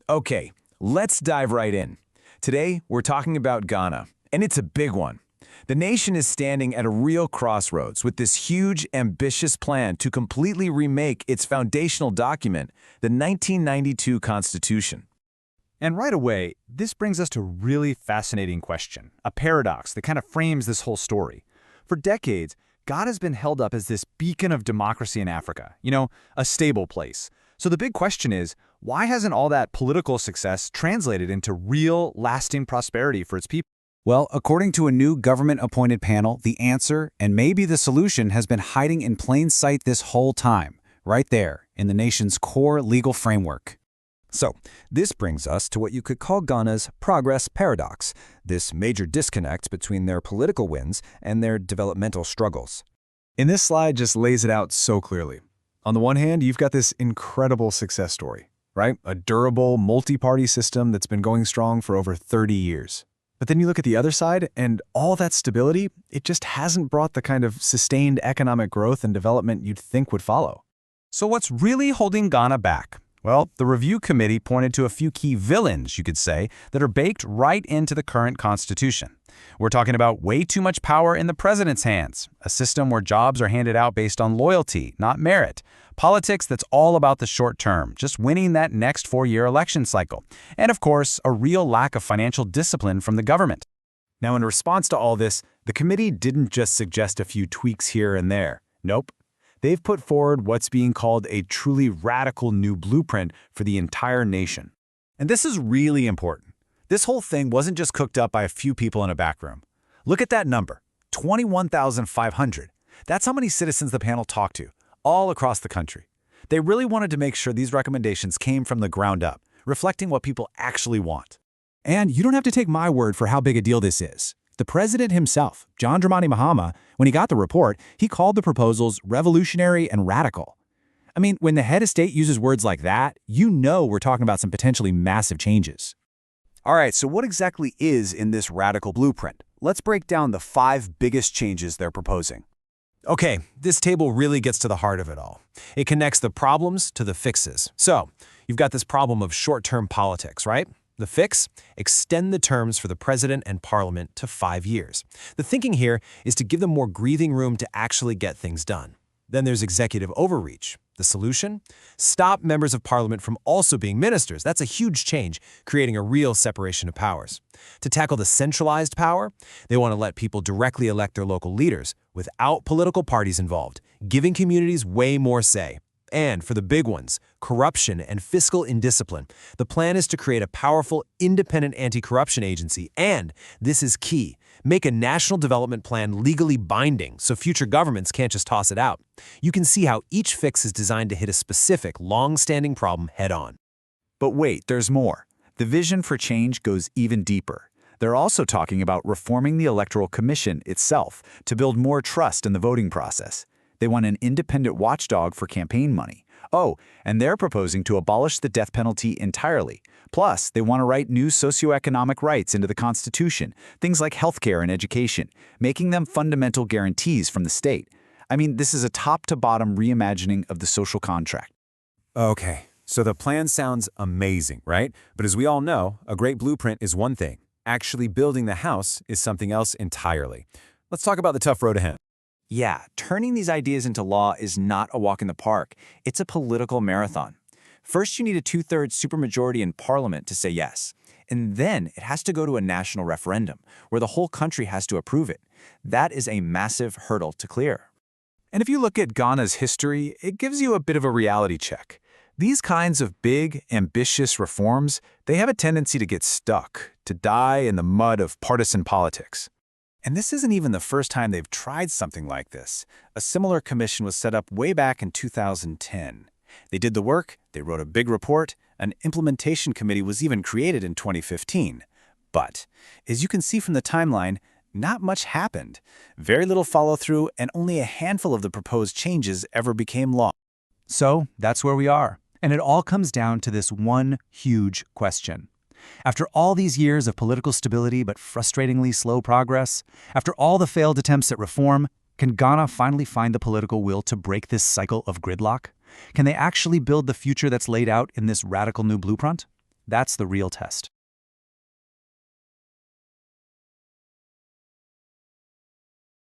Okay, let's dive right in. Today, we're talking about Ghana, and it's a big one. The nation is standing at a real crossroads with this huge, ambitious plan to completely remake its foundational document, the 1992 Constitution. And right away, this brings us to a really fascinating question, a paradox that kind of frames this whole story. For decades, Ghana has been held up as this beacon of democracy in Africa, a stable place. So the big question is, why hasn't all that political success translated into real, lasting prosperity for its people? Well, according to a new government-appointed panel, the answer, and maybe the solution, has been hiding in plain sight this whole time, right there, in the nation's core legal framework. So, this brings us to what you could call Ghana's progress paradox, this major disconnect between their political wins and their developmental struggles. And this slide just lays it out so clearly. On the one hand, you've got this incredible success story, right? A durable, multi-party system that's been going strong for over 30 years. But then you look at the other side, and all that stability, it just hasn't brought the kind of sustained economic growth and development you'd think would follow. So what's really holding Ghana back? Well, the review committee pointed to a few key villains, you could say, that are baked right into the current constitution. We're talking about way too much power in the president's hands, a system where jobs are handed out based on loyalty, not merit, politics that's all about the short term, just winning that next 4-year election cycle, and of course, a real lack of financial discipline from the government. Now, in response to all this, the committee didn't just suggest a few tweaks here and there. Nope. They've put forward what's being called a truly radical new blueprint for the entire nation. And this is really important. This whole thing wasn't just cooked up by a few people in a back room. Look at that number, 21,500. That's how many citizens the panel talked to, all across the country. They really wanted to make sure these recommendations came from the ground up, reflecting what people actually want. And you don't have to take my word for how big a deal this is. The president himself, John Dramani Mahama, when he got the report, he called the proposals revolutionary and radical. I mean, when the head of state uses words like that, you know we're talking about some potentially massive changes. All right, so what exactly is in this radical blueprint? Let's break down the 5 biggest changes they're proposing. Okay, this table really gets to the heart of it all. It connects the problems to the fixes. So, you've got this problem of short-term politics, right? The fix? Extend the terms for the president and parliament to 5 years. The thinking here is to give them more breathing room to actually get things done. Then there's executive overreach. The solution? Stop members of parliament from also being ministers. That's a huge change, creating a real separation of powers. To tackle the centralized power, they want to let people directly elect their local leaders without political parties involved, giving communities way more say. And for the big ones, corruption and fiscal indiscipline, the plan is to create a powerful, independent anti-corruption agency, and, this is key, make a national development plan legally binding so future governments can't just toss it out. You can see how each fix is designed to hit a specific, long-standing problem head-on. But wait, there's more. The vision for change goes even deeper. They're also talking about reforming the Electoral Commission itself to build more trust in the voting process. They want an independent watchdog for campaign money. Oh, and they're proposing to abolish the death penalty entirely. Plus, they want to write new socioeconomic rights into the Constitution, things like healthcare and education, making them fundamental guarantees from the state. I mean, this is a top-to-bottom reimagining of the social contract. Okay, so the plan sounds amazing, right? But as we all know, a great blueprint is one thing. Actually building the house is something else entirely. Let's talk about the tough road ahead. Yeah, turning these ideas into law is not a walk in the park. It's a political marathon. First, you need a 2/3 supermajority in parliament to say yes. And then it has to go to a national referendum, where the whole country has to approve it. That is a massive hurdle to clear. And if you look at Ghana's history, it gives you a bit of a reality check. These kinds of big, ambitious reforms, they have a tendency to get stuck, to die in the mud of partisan politics. And this isn't even the first time they've tried something like this. A similar commission was set up way back in 2010. They did the work, they wrote a big report, an implementation committee was even created in 2015. But, as you can see from the timeline, not much happened. Very little follow-through, and only a handful of the proposed changes ever became law. So, that's where we are. And it all comes down to this one huge question. After all these years of political stability but frustratingly slow progress, after all the failed attempts at reform, can Ghana finally find the political will to break this cycle of gridlock? Can they actually build the future that's laid out in this radical new blueprint? That's the real test.